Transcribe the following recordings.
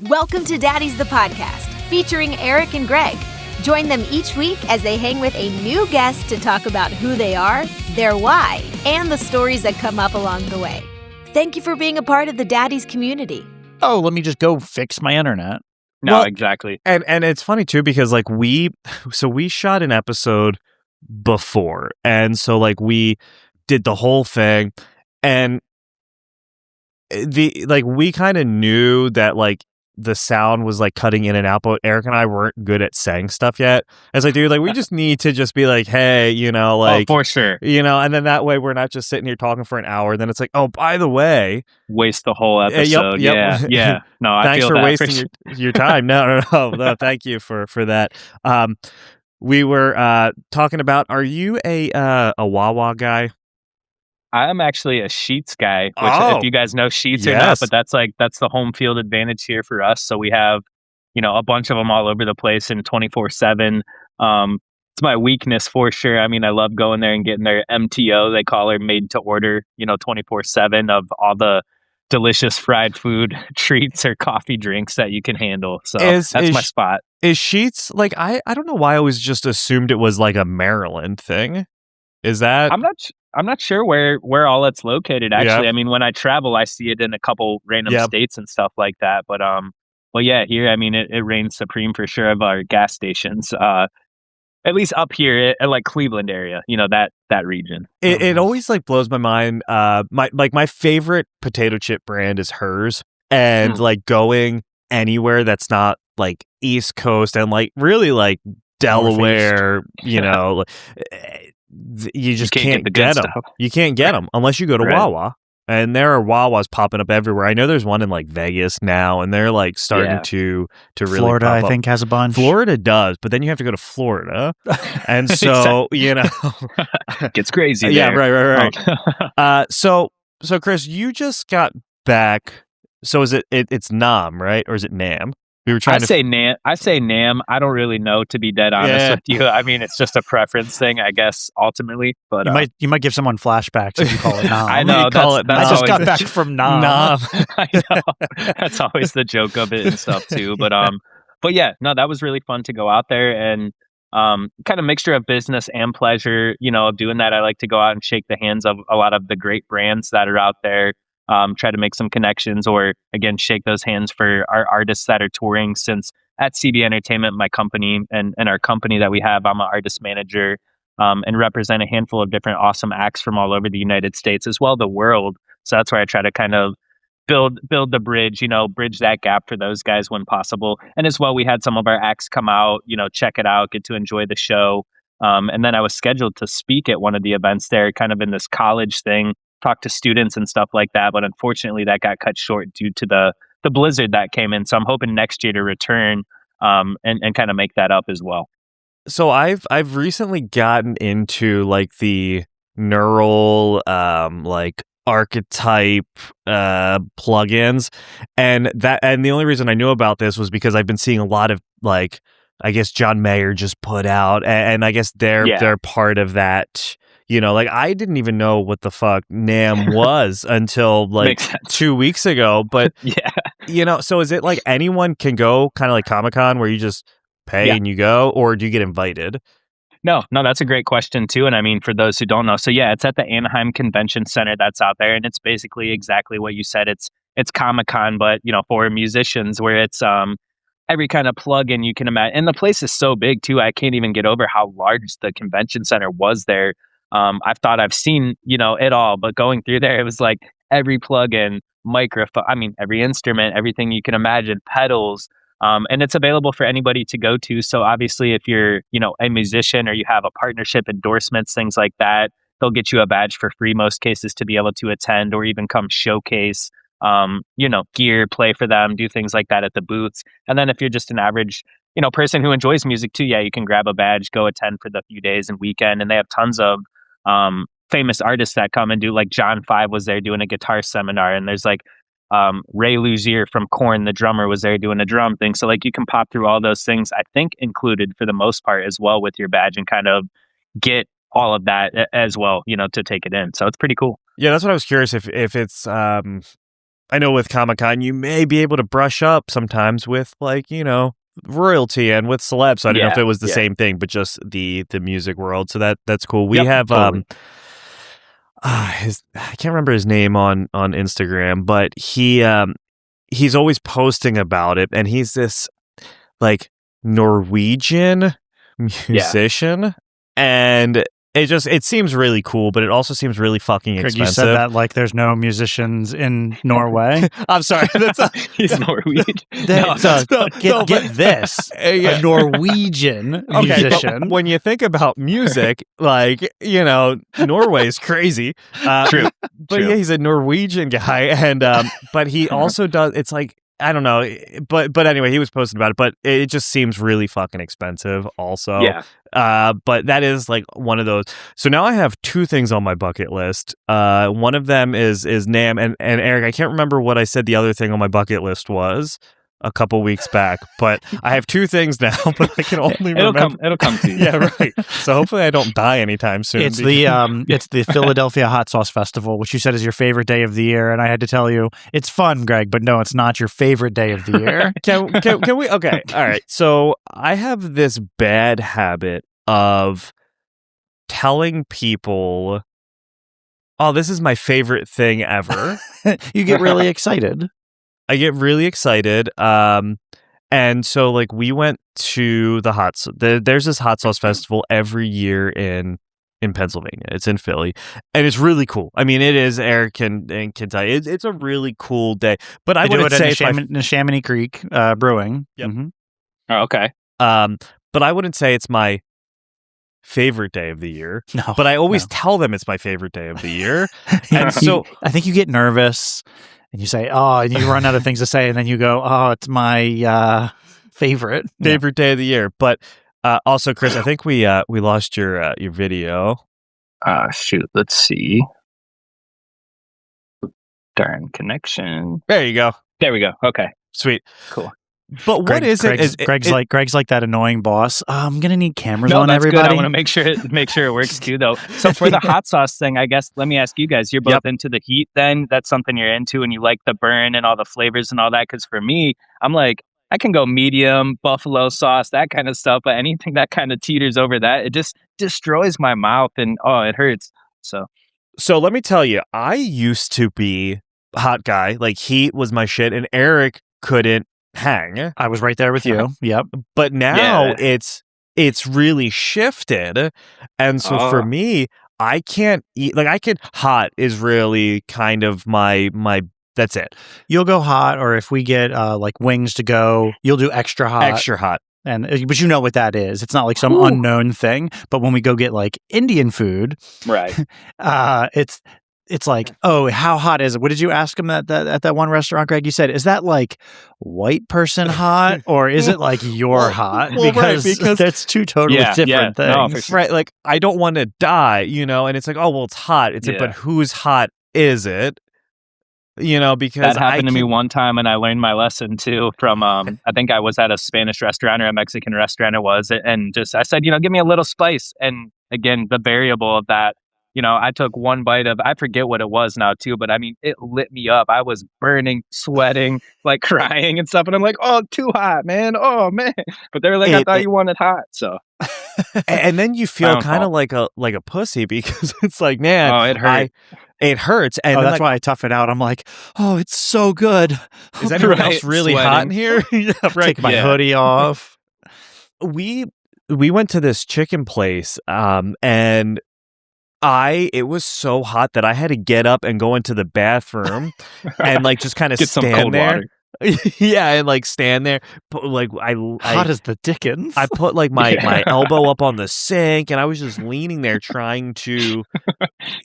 Welcome to Daddies the podcast, featuring Eric and Greg. Join them each week as they hang with a new guest to talk about who they are, their why, and the stories that come up along the way. Thank you for being a part of the Daddies community. Oh, let me just go fix my internet. No, Well, exactly. And it's funny too because like we shot an episode before, and so like we did the whole thing, and we kind of knew that like the sound was like cutting in and out, but Eric and I weren't good at saying stuff yet. As I do, like we just need to just be like, hey, like for sure. and then that way we're not just sitting here talking for an hour. Then it's like, oh, by the way, Waste the whole episode. yep. Yeah. No, I thanks feel for that wasting your time. No, thank you for that. We were talking about, are you a Wawa guy? I'm actually a Sheets guy, which if you guys know Sheets or not, Yes. but that's the home field advantage here for us. So we have, a bunch of them all over the place and 24/7. It's my weakness for sure. I mean, I love going there and getting their MTO, they call her, made to order, 24/7 of all the delicious fried food treats or coffee drinks that you can handle. So that's my spot. Is Sheets like, I don't know why I always just assumed it was like a Maryland thing. Is that? I'm not sure where all it's located, actually. Yeah. I mean, when I travel, I see it in a couple random states and stuff like that. But yeah, here, I mean, it reigns supreme for sure of our gas stations. At least up here at like Cleveland area, that region. It always like blows my mind. My favorite potato chip brand is hers, and like going anywhere that's not like East Coast and like really like Delaware, you just can't get them. You can't get them unless you go to Wawa. And there are Wawas popping up everywhere. I know there's one in like Vegas now, and they're like starting to really Florida, pop I up. think, has a bunch. Florida does, but then you have to go to Florida, and so Gets crazy. Yeah, there. right. So Chris, you just got back. So is it's Nam, right, or is it Nam? We were trying to say Nam. I say Nam. I don't really know, to be dead honest with you. I mean, it's just a preference thing, I guess, ultimately. But you might give someone flashbacks if you call it Nam. I know. I just got back from Nam. I know. That's always the joke of it and stuff too. But yeah, no, that was really fun to go out there and kind of mixture of business and pleasure. Of doing that, I like to go out and shake the hands of a lot of the great brands that are out there. Try to make some connections, or again, shake those hands for our artists that are touring. Since at CB Entertainment, my company and our company that we have, I'm an artist manager and represent a handful of different awesome acts from all over the United States as well the world. So that's where I try to kind of build the bridge, bridge that gap for those guys when possible. And as well, we had some of our acts come out, check it out, get to enjoy the show. And then I was scheduled to speak at one of the events there, kind of in this college thing. Talk to students and stuff like that, but unfortunately that got cut short due to the blizzard that came in. So I'm hoping next year to return and kind of make that up as well. So I've recently gotten into like the neural like archetype plugins, and the only reason I knew about this was because I've been seeing a lot of like, I guess John Mayer just put out, and I guess they're part of that. Like I didn't even know what the fuck NAM was until like 2 weeks ago. But so is it like anyone can go, kind of like Comic-Con, where you just pay and you go, or do you get invited? No, that's a great question too. And I mean, for those who don't know, so yeah, it's at the Anaheim Convention Center that's out there, and it's basically exactly what you said. It's Comic-Con, but for musicians, where it's every kind of plug-in you can imagine. And the place is so big too. I can't even get over how large the convention center was there. I've thought I've seen, it all, but going through there, it was like every plug-in, microphone, every instrument, everything you can imagine, pedals, and it's available for anybody to go to. So obviously if you're, a musician or you have a partnership, endorsements, things like that, they'll get you a badge for free, most cases, to be able to attend or even come showcase, gear, play for them, do things like that at the booths. And then if you're just an average, person who enjoys music too, you can grab a badge, go attend for the few days and weekend. And they have tons of famous artists that come and do, like John 5 was there doing a guitar seminar, and there's like Ray Luzier from Korn, the drummer, was there doing a drum thing. So like you can pop through all those things, I think included for the most part as well with your badge, and kind of get all of that as well, to take it in. So it's pretty cool. Yeah, that's what I was curious if it's I know with Comic-Con, you may be able to brush up sometimes with like, royalty and with celebs. So I don't know if it was the same thing, but just the music world. So that's cool. We have totally. I can't remember his name on Instagram, but he's always posting about it, and he's this like Norwegian musician, and it seems really cool, but it also seems really fucking expensive. You said that like there's no musicians in Norway. I'm sorry, he's Norwegian. Get this, a Norwegian musician. When you think about music, like Norway's crazy. True, but yeah, he's a Norwegian guy, and but he also does. It's like, I don't know, but anyway, he was posting about it, but it just seems really fucking expensive also. Yeah. But that is like one of those. So now I have two things on my bucket list. One of them is NAMM, and Eric, I can't remember what I said the other thing on my bucket list was a couple weeks back, but I have two things now, but I can only remember. It'll come to you. Yeah, right. So hopefully I don't die anytime soon. It's the Philadelphia Hot Sauce Festival, which you said is your favorite day of the year, and I had to tell you it's fun, Greg, but no, it's not your favorite day of the year. Can we? Okay, all right. So I have this bad habit of telling people, "Oh, this is my favorite thing ever." You get really excited. I get really excited. And so like we went to there's this hot sauce festival every year in Pennsylvania. It's in Philly, and it's really cool. I mean, it is. Eric can tell you, it's a really cool day. But I wouldn't say in Chamonix Creek Brewing. Yep. Mm-hmm. Oh, okay. But I wouldn't say it's my favorite day of the year. No, but I always tell them it's my favorite day of the year. And so I think you get nervous. And you say, "Oh," and you run out of things to say, and then you go, "Oh, it's my favorite day of the year." But also, Chris, I think we lost your video. Shoot, let's see. Darn connection. There you go. There we go. Okay, sweet, cool. But what is it? Greg's like that annoying boss. I'm gonna need cameras on that's everybody. Good. I want to make sure it works too, though. So for the hot sauce thing, I guess let me ask you guys. You're both into the heat, then? That's something you're into, and you like the burn and all the flavors and all that. Because for me, I'm like, I can go medium, buffalo sauce, that kind of stuff. But anything that kind of teeters over that, it just destroys my mouth, and it hurts. So let me tell you, I used to be a hot guy. Like heat was my shit, and Eric couldn't hang. I was right there with you. Yep. But now it's really shifted, and so for me, I can't eat. Like hot is really kind of my. That's it. You'll go hot, or if we get like wings to go, you'll do extra hot. Extra hot. But you know what that is. It's not like some unknown thing. But when we go get like Indian food, right? It's like, "Oh, how hot is it?" What did you ask him at that one restaurant, Greg? You said, "Is that like white person hot, or is it like your hot?" Because that's two totally different things. No, for sure. Right? Like, I don't want to die, and it's like, oh well, it's hot. It's like, but whose hot is it? Because that happened to me one time, and I learned my lesson too from I think I was at a Spanish restaurant or a Mexican restaurant. It was, and just I said, give me a little spice, and again, the variable of that. I took one bite of, I forget what it was now too, but I mean, it lit me up. I was burning, sweating, like crying and stuff. And I'm like, "Oh, too hot, man. Oh, man." But they're like, "I thought you wanted hot." So. And then you feel kind of like a pussy, because it's like, man, it hurt. It hurts. And that's why I tough it out. I'm like, "Oh, it's so good." Is anyone else really hot in here? Yeah, right. Take my hoodie off. We went to this chicken place, and it was so hot that I had to get up and go into the bathroom and like just kind of stand there. Water. Yeah, and like stand there. But, like hot as the dickens. I put like my elbow up on the sink, and I was just leaning there trying to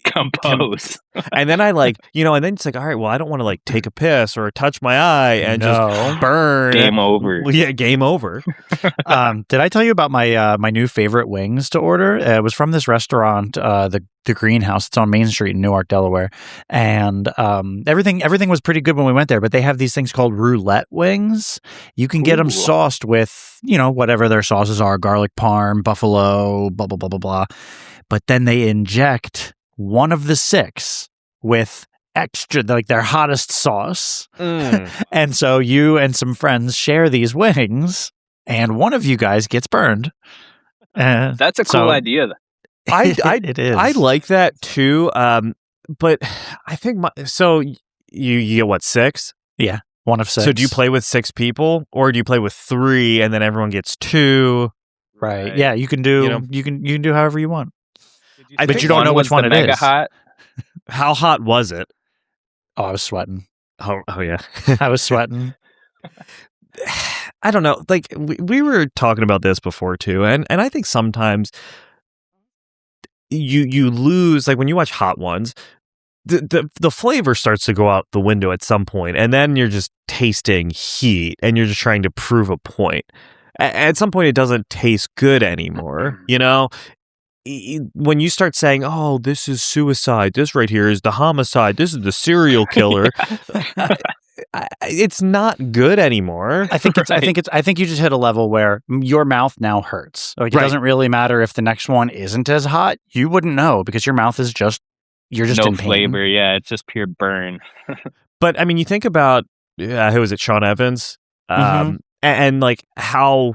compose. And then I and then it's like, all right, well, I don't want to like take a piss or touch my eye and just burn. Game over. Yeah, game over. Did I tell you about my new favorite wings to order? It was from this restaurant, the Greenhouse. It's on Main Street in Newark, Delaware, and everything was pretty good when we went there. But they have these things called roulette wings. You can get them sauced with whatever their sauces are: garlic parm, buffalo, blah blah blah blah blah. But then they inject one of the 6 with extra, like their hottest sauce. Mm. And so you and some friends share these wings, and one of you guys gets burned. That's a cool idea. It is. I like that too. But I think you get what, 6? Yeah, one of 6. So do you play with 6 people, or do you play with 3 and then everyone gets 2? Right. Yeah, you can do you can do however you want. But you don't know which one it is. Hot? How hot was it? Oh, I was sweating. Oh yeah. I was sweating. I don't know. Like we were talking about this before too, and I think sometimes you lose, like when you watch Hot Ones, the flavor starts to go out the window at some point, and then you're just tasting heat, and you're just trying to prove a point. At some point, it doesn't taste good anymore. You know, when you start saying, "Oh, this is suicide. This right here is the homicide. This is the serial killer." It's not good anymore. I think you just hit a level where your mouth now hurts. Like it doesn't really matter if the next one isn't as hot. You wouldn't know because your mouth is you're just no in pain. Flavor. Yeah, it's just pure burn. But I mean, you think about who was it, Sean Evans, and like how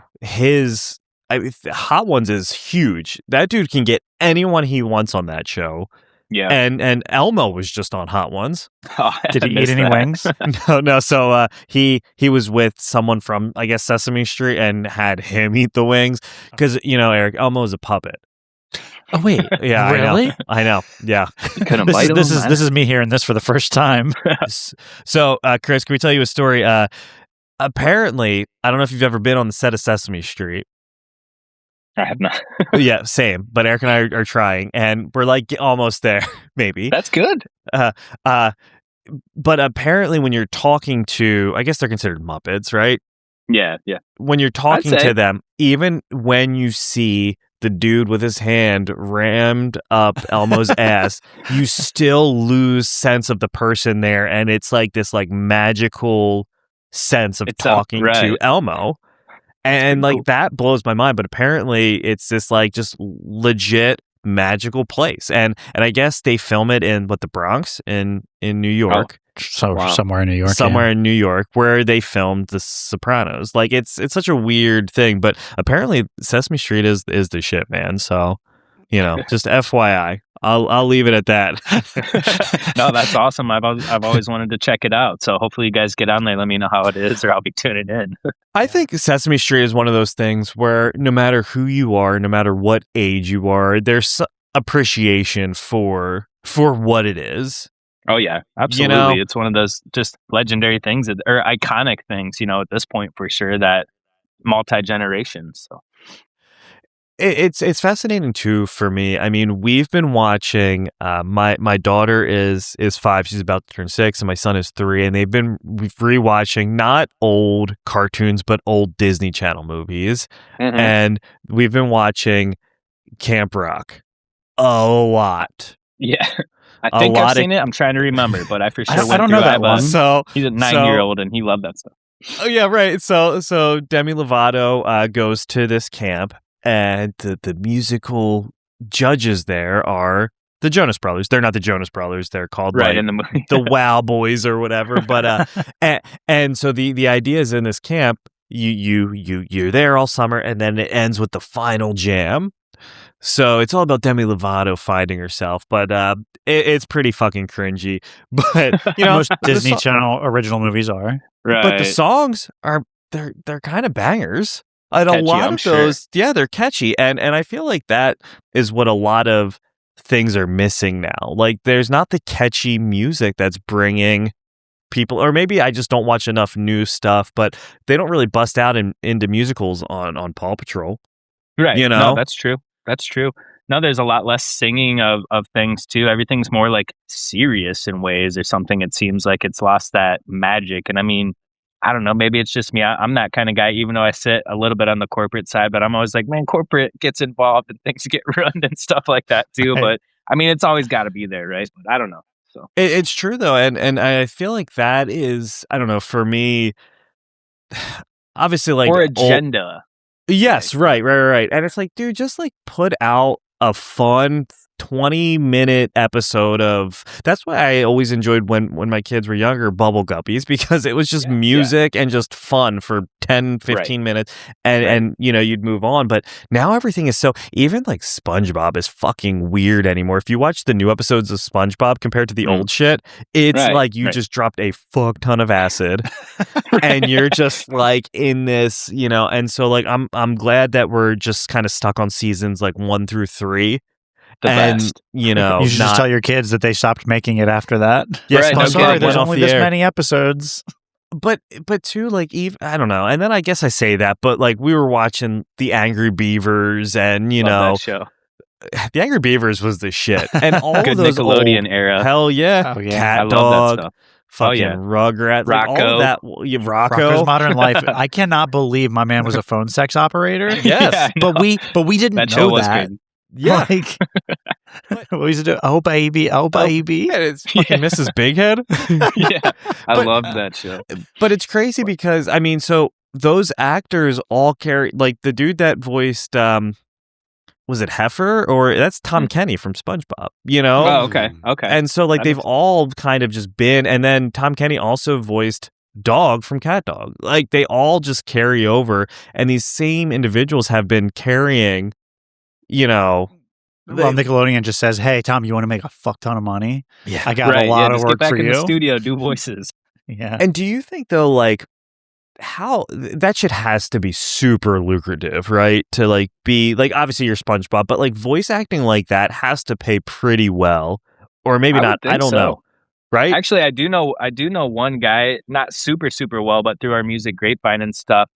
Hot Ones is huge. That dude can get anyone he wants on that show. Yeah, and Elmo was just on Hot Ones. Oh, did he eat any wings? No. So he was with someone from, I guess, Sesame Street, and had him eat the wings because Eric, Elmo is a puppet. Oh wait, yeah, really? I know. Yeah, this is me hearing this for the first time. So, Chris, can we tell you a story? Apparently, I don't know if you've ever been on the set of Sesame Street. I have not. Yeah, same. But Eric and I are trying, and we're like almost there. Maybe that's good. But apparently, when you're talking to, I guess they're considered Muppets, right? Yeah. When you're talking to them, even when you see the dude with his hand rammed up Elmo's ass, you still lose sense of the person there, and it's like this like magical sense of talking to Elmo. And like that blows my mind, but apparently it's this like just legit magical place, and I guess they film it in the Bronx in New York. Somewhere in New York, in New York, where they filmed The Sopranos. Like it's such a weird thing, but apparently Sesame Street is the shit, man. So just FYI. I'll leave it at that. No, that's awesome. I've always wanted to check it out. So hopefully you guys get on there. Let me know how it is, or I'll be tuning in. I think Sesame Street is one of those things where no matter who you are, no matter what age you are, there's appreciation for what it is. Oh yeah, absolutely. It's one of those just legendary things or iconic things. At this point for sure, that multi-generations. So. It's fascinating too for me. I mean, we've been watching. My daughter is 5; she's about to turn 6, and my son is 3. And we've been rewatching not old cartoons but old Disney Channel movies. Mm-hmm. And we've been watching Camp Rock a lot. Yeah, I think I've seen it. I'm trying to remember, but I for sure I don't know that one. So he's a 9-year-old and he loved that stuff. Oh yeah, right. So Demi Lovato goes to this camp. And the musical judges there are the Jonas Brothers. They're not the Jonas Brothers. They're called in the movie. The Wow Boys or whatever. But and so the idea is in this camp, you're there all summer, and then it ends with the final jam. So it's all about Demi Lovato finding herself, but it's pretty fucking cringy. But most Disney Channel original movies are. Right. But the songs are they're kind of bangers. And catchy, a lot of those, they're catchy. And I feel like that is what a lot of things are missing now. Like, there's not the catchy music that's bringing people, or maybe I just don't watch enough new stuff, but they don't really bust out into musicals on Paw Patrol. Right. No, that's true. No, there's a lot less singing of things, too. Everything's more, like, serious in ways or something. It seems like it's lost that magic. And, I mean, I don't know, maybe it's just me. I'm that kind of guy, even though I sit a little bit on the corporate side, but I'm always like, man, corporate gets involved and things get ruined and stuff like that too. But I mean, it's always got to be there, right? But I don't know. So it's true though. And I feel like that is, I don't know, for me, obviously like. Or agenda. Yes, right. And it's like, dude, just like put out a fun 20-minute episode of. That's why I always enjoyed when my kids were younger, Bubble Guppies, because it was just music and just fun for 10, 15 minutes, and you'd move on. But now everything is so, even like SpongeBob is fucking weird anymore. If you watch the new episodes of SpongeBob compared to the old shit, it's like you just dropped a fuck ton of acid and you're just like in this, and so like I'm glad that we're just kind of stuck on seasons like 1 through 3. Best. You should just tell your kids that they stopped making it after that. Yes, I'm sorry, there's only this many episodes. But too, like, even, I don't know. And then I guess I say that, but like we were watching the Angry Beavers, and Love that show. The Angry Beavers was the shit, and all Good those Nickelodeon era. Hell yeah, Oh, yeah. Cat I love Dog, that stuff. fucking Rugrats, Rocco. like all that. Rocco. Rocco's Modern Life. I cannot believe my man was a phone sex operator. Yes, but we didn't that show know was that. good. Yeah. Like, what used to do? Oh baby. Yeah, it's fucking Mrs. Bighead. Yeah, I loved that show. But it's crazy because so those actors all carry, like the dude that voiced was it Heifer, or that's Tom Kenny from SpongeBob, Oh, okay. And so like they've all kind of just been, and then Tom Kenny also voiced Dog from Cat Dog. Like they all just carry over, and these same individuals have been carrying, well, Nickelodeon just says, "Hey, Tom, you want to make a fuck ton of money? Yeah, I got a lot of just work get back for in you." the studio, do voices. Yeah. And do you think though, like, how that shit has to be super lucrative, right? To like be like, obviously you're SpongeBob, but like voice acting like that has to pay pretty well, or maybe not. I don't know. Right? Actually, I do know one guy, not super well, but through our music grapevine and stuff.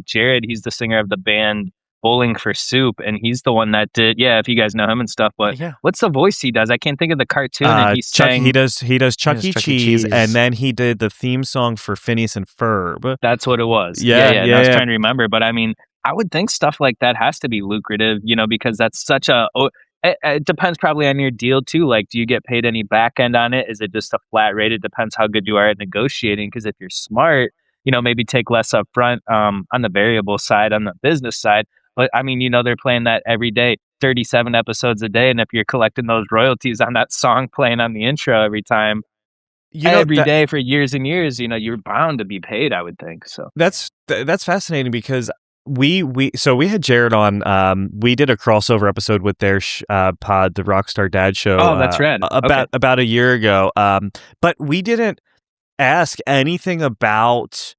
Jared, he's the singer of the band Bowling for Soup, and he's the one that did. Yeah, if you guys know him and stuff. But what's the voice he does? I can't think of the cartoon. And he's saying he does Chuck E. Cheese, and then he did the theme song for Phineas and Ferb. That's what it was. Yeah. And I was trying to remember, but I mean, I would think stuff like that has to be lucrative, because that's such a. It depends probably on your deal too. Like, do you get paid any back end on it? Is it just a flat rate? It depends how good you are at negotiating. Because if you're smart, maybe take less up front on the variable side, on the business side. But I mean, they're playing that every day, 37 episodes a day. And if you're collecting those royalties on that song playing on the intro every time, every day for years and years, you're bound to be paid, I would think. So that's fascinating because we had Jared on. We did a crossover episode with their pod, the Rockstar Dad Show. Oh, that's right. About a year ago. But we didn't ask anything about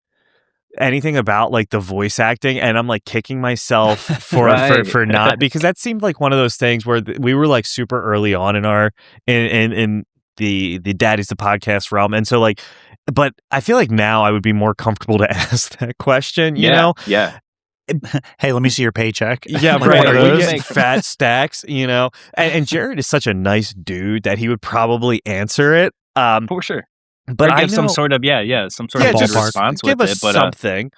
like the voice acting, and I'm like kicking myself for not, because that seemed like one of those things where we were like super early on in our in the Daddies the podcast realm, and so like, but I feel like now I would be more comfortable to ask that question. You know? Yeah. Hey, let me see your paycheck. Yeah, Like right. one of We those. get fat stacks, and Jared is such a nice dude that he would probably answer it. For sure. But I I give some sort of just response give with us it, but something.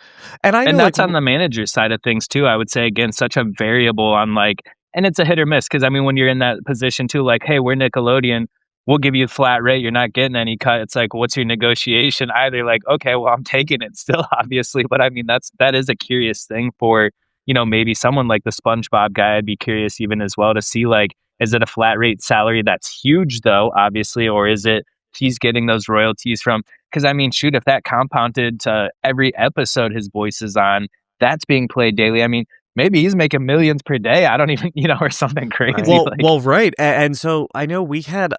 And I know, and that's like, on the manager side of things too. I would say again, such a variable on like, and it's a hit or miss because I mean, when you're in that position too, like, hey, we're Nickelodeon, we'll give you a flat rate, you're not getting any cut. It's like, what's your negotiation? Either like, okay, well, I'm taking it still, obviously, but I mean, that is a curious thing for maybe someone like the SpongeBob guy. I'd be curious even as well to see like, is it a flat rate salary that's huge though, obviously, or is it he's getting those royalties from? Because I mean, shoot, if that compounded to every episode his voice is on, that's being played daily. I mean, maybe he's making millions per day. I don't even, or something crazy. Well, right. And so I know we had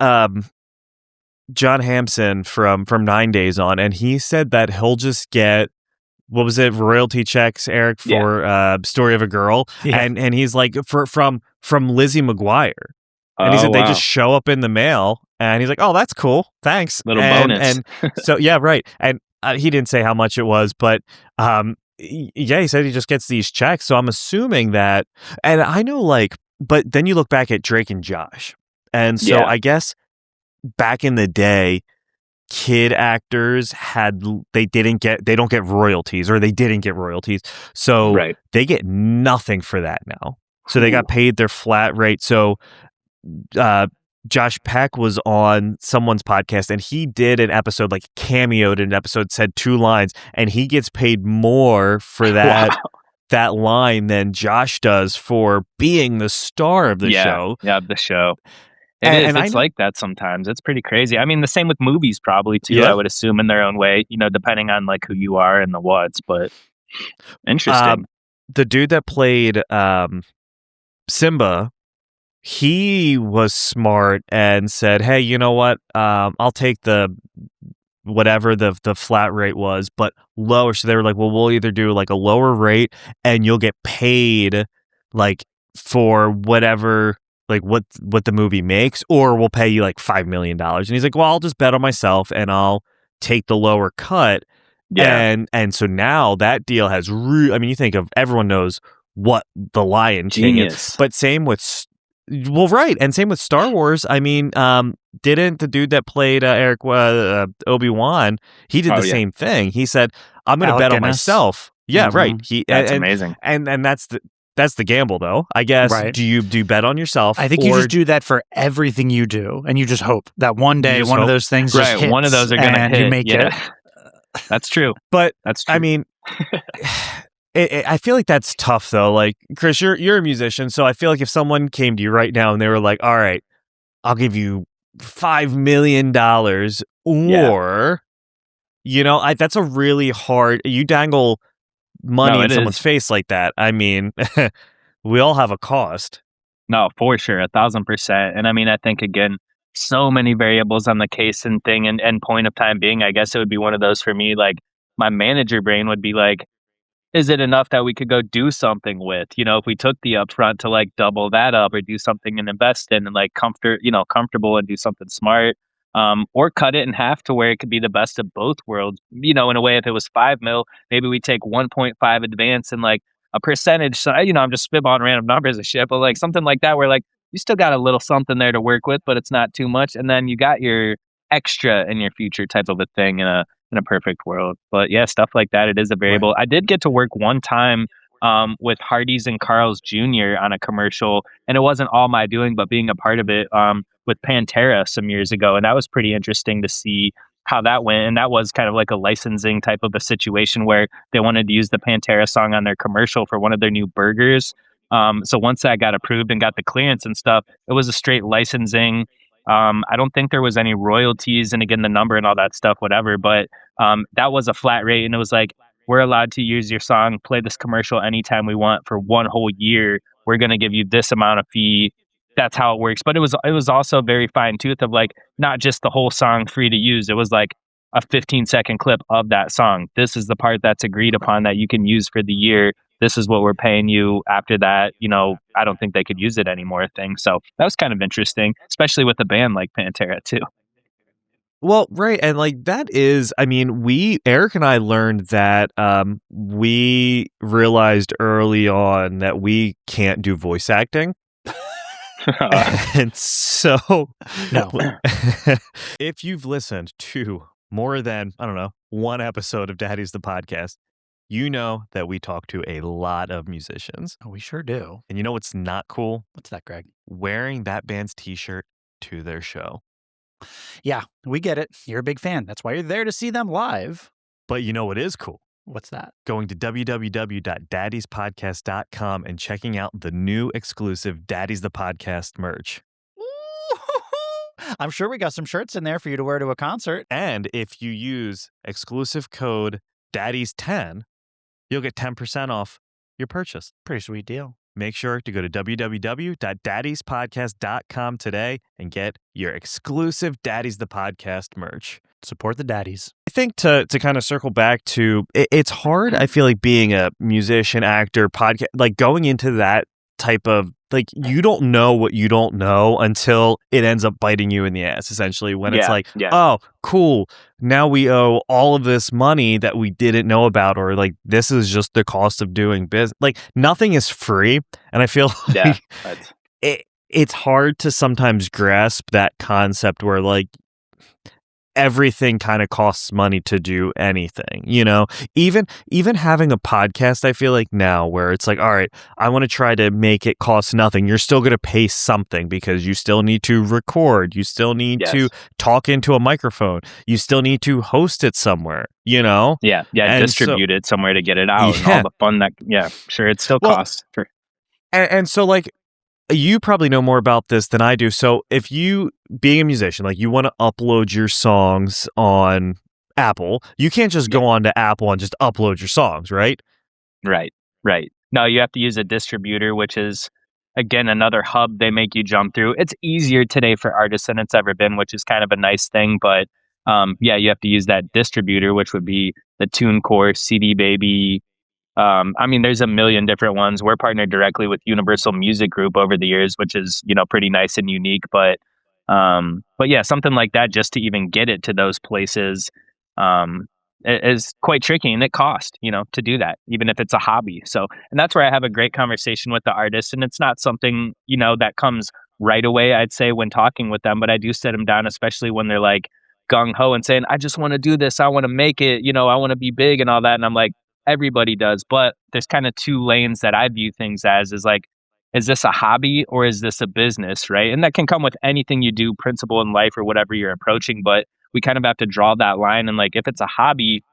John Hampson from 9 Days On, and he said that he'll just get, what was it, royalty checks, Eric, for Story of a Girl. Yeah. And he's like, from Lizzie McGuire. And he said they just show up in the mail, and he's like, "Oh, that's cool, thanks." Little bonus. And so yeah, right. And he didn't say how much it was, but he said he just gets these checks. So I'm assuming that, and I know like, but then you look back at Drake and Josh, and so I guess back in the day, kid actors they don't get royalties, or they didn't get royalties, so they get nothing for that now. So they got paid their flat rate. So Josh Peck was on someone's podcast, and he did an episode, like cameoed in an episode, said 2 lines, and he gets paid more for that that line than Josh does for being the star of the show. Yeah, the show. It's like that sometimes. It's pretty crazy. I mean, the same with movies probably too, I would assume in their own way, depending on like who you are and the what's, but interesting. The dude that played Simba, he was smart and said, hey, you know what? I'll take the whatever the flat rate was, but lower. So they were like, well, we'll either do like a lower rate and you'll get paid like for whatever, like what the movie makes, or we'll pay you like $5 million. And he's like, well, I'll just bet on myself and I'll take the lower cut. Yeah. And so now that deal has I mean, you think of, everyone knows what the Lion King is, but same with and same with Star Wars. I mean, didn't the dude that played Obi-Wan, he did the same thing. He said, I'm going to bet on myself. Yeah, right. That's amazing. And that's the gamble, though, I guess. Right. Do you bet on yourself? I think you just do that for everything you do, and you just hope that one day one of those things just hits, one of those are going to hit. You make it. That's true. But that's true. I mean, I feel like that's tough, though. Like, Chris, you're a musician, so I feel like if someone came to you right now and they were like, "All right, I'll give you $5 million," or that's a really hard. You dangle money in someone's face like that. I mean, we all have a cost. No, for sure, 1,000%. And I mean, I think again, so many variables on the case and thing, and point of time being, I guess it would be one of those for me. Like my manager brain would be like, is it enough that we could go do something with? If we took the upfront to like double that up or do something and invest in and like comfortable and do something smart, or cut it in half to where it could be the best of both worlds. In a way, if it was 5 mil, maybe we take 1.5 advance and like a percentage. So, I'm just spitballing random numbers and shit, but like something like that where like you still got a little something there to work with, but it's not too much. And then you got your extra in your future type of a thing in a perfect world. But yeah, stuff like that, it is a variable. Right. I did get to work one time with Hardee's and Carl's Jr. on a commercial, and it wasn't all my doing, but being a part of it with Pantera some years ago. And that was pretty interesting to see how that went. And that was kind of like a licensing type of a situation where they wanted to use the Pantera song on their commercial for one of their new burgers. So once that got approved and got the clearance and stuff, it was a straight licensing. I don't think there was any royalties, and again, the number and all that stuff, whatever, but that was a flat rate, and it was like, we're allowed to use your song, play this commercial anytime we want for one whole year. We're going to give you this amount of fee. That's how it works. But it was also very fine tooth of like, not just the whole song free to use. It was like a 15-second clip of that song. This is the part that's agreed upon that you can use for the year. This is what we're paying you. After that, I don't think they could use it anymore thing. So that was kind of interesting, especially with a band like Pantera too. Well, right. And like that is, I mean, Eric and I learned that we realized early on that we can't do voice acting. And so, no. If you've listened to more than, I don't know, one episode of Daddies the podcast, you know that we talk to a lot of musicians. Oh, we sure do. And you know what's not cool? What's that, Greg? Wearing that band's t-shirt to their show. Yeah, we get it. You're a big fan. That's why you're there to see them live. But you know what is cool? What's that? Going to www.daddiespodcast.com and checking out the new exclusive Daddies the Podcast merch. I'm sure we got some shirts in there for you to wear to a concert. And if you use exclusive code Daddies10, you'll get 10% off your purchase. Pretty sweet deal. Make sure to go to www.daddiespodcast.com today and get your exclusive Daddies the Podcast merch. Support the daddies. I think to kind of circle back to, it's hard, I feel like, being a musician, actor, podcast, like going into that type of, like, you don't know what you don't know until it ends up biting you in the ass, essentially, when it's like, oh, cool, now we owe all of this money that we didn't know about, or like, this is just the cost of doing business. Like, nothing is free, and I feel like it's hard to sometimes grasp that concept where, like, everything kind of costs money to do anything, even having a podcast. I feel like now where it's like, all right, I want to try to make it cost nothing. You're still going to pay something because you still need to record. You still need to talk into a microphone. You still need to host it somewhere, Yeah. And distribute it somewhere to get it out and all the fun that, sure. It still costs. And so like, you probably know more about this than I do. So if you, being a musician, like you want to upload your songs on Apple, you can't just go on to Apple and just upload your songs, right? Right. No, you have to use a distributor, which is, again, another hub they make you jump through. It's easier today for artists than it's ever been, which is kind of a nice thing. But you have to use that distributor, which would be the TuneCore, CD Baby. There's a million different ones. We're partnered directly with Universal Music Group over the years, which is, pretty nice and unique. But yeah, something like that, just to even get it to those places, is quite tricky, and it costs, to do that, even if it's a hobby. So, and that's where I have a great conversation with the artist, and it's not something, that comes right away, I'd say, when talking with them, but I do sit them down, especially when they're like gung ho and saying, I just want to do this. I want to make it, I want to be big and all that. And I'm like, everybody does, but there's kind of two lanes that I view things as, is like, is this a hobby or is this a business, right? And that can come with anything you do, principle in life or whatever you're approaching, but we kind of have to draw that line. And like, if it's a hobby,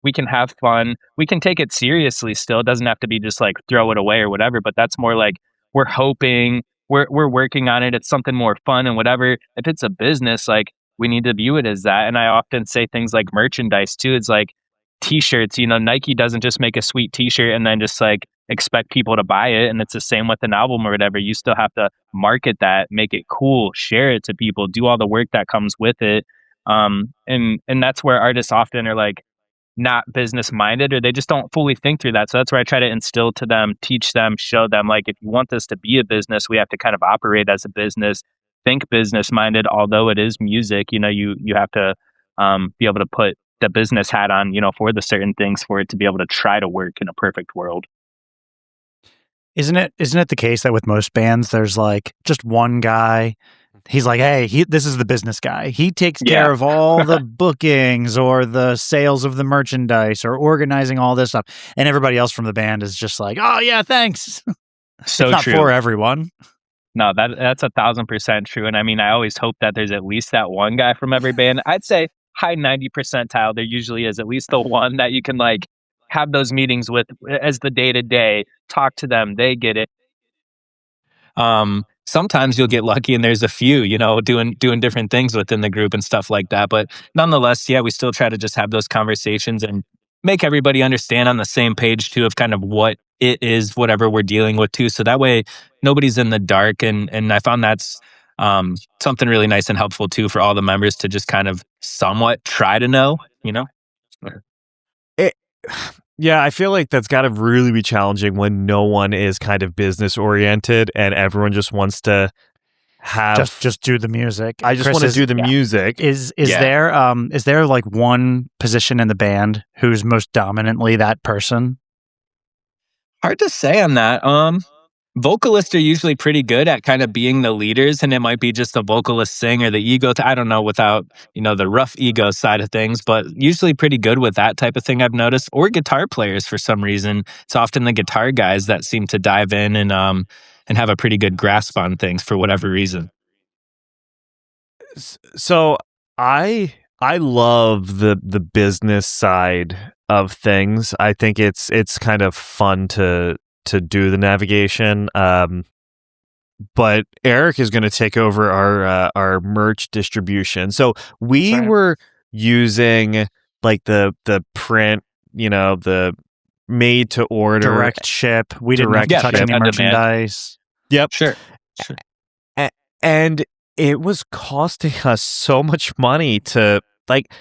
we can have fun. We can take it seriously still. It doesn't have to be just like throw it away or whatever, but that's more like we're hoping, we're working on it. It's something more fun and whatever. If it's a business, like we need to view it as that. And I often say things like merchandise too. It's like t-shirts, Nike doesn't just make a sweet t-shirt and then just like expect people to buy it. And it's the same with an album or whatever. You still have to market that, make it cool, share it to people, do all the work that comes with it. And that's where artists often are like not business minded, or they just don't fully think through that. So that's where I try to instill to them, teach them, show them, like, if you want this to be a business, we have to kind of operate as a business, think business minded. Although it is music, you have to be able to put the business hat on, for the certain things for it to be able to try to work in a perfect world. Isn't it the case that with most bands, there's like just one guy, he's like, hey, this is the business guy. He takes care of all the bookings or the sales of the merchandise or organizing all this stuff. And everybody else from the band is just like, oh yeah, thanks. So it's not true. For everyone. No, that's 1,000% true. And I always hope that there's at least that one guy from every band. I'd say high 90 percentile. There usually is at least the one that you can like have those meetings with as the day to day, talk to them. They get it. Sometimes you'll get lucky and there's a few, doing different things within the group and stuff like that. But nonetheless, we still try to just have those conversations and make everybody understand on the same page too, of kind of what it is, whatever we're dealing with too. So that way nobody's in the dark. And I found that's something really nice and helpful too for all the members to just kind of somewhat try to know, Yeah, I feel like that's got to really be challenging when no one is kind of business oriented and everyone just wants to have just do the music. I just want to do the music. Is there like one position in the band who's most dominantly that person? Hard to say on that. Vocalists are usually pretty good at kind of being the leaders, and it might be just the vocalist sing or the ego. I don't know, without the rough ego side of things, but usually pretty good with that type of thing, I've noticed. Or guitar players, for some reason, it's often the guitar guys that seem to dive in and have a pretty good grasp on things for whatever reason. So I love the business side of things. I think it's kind of fun to do the navigation. But Eric is going to take over our merch distribution. So we were using like the print, the made to order, direct ship. We didn't have to touch any merchandise. Yep. Sure. And it was costing us so much money to like,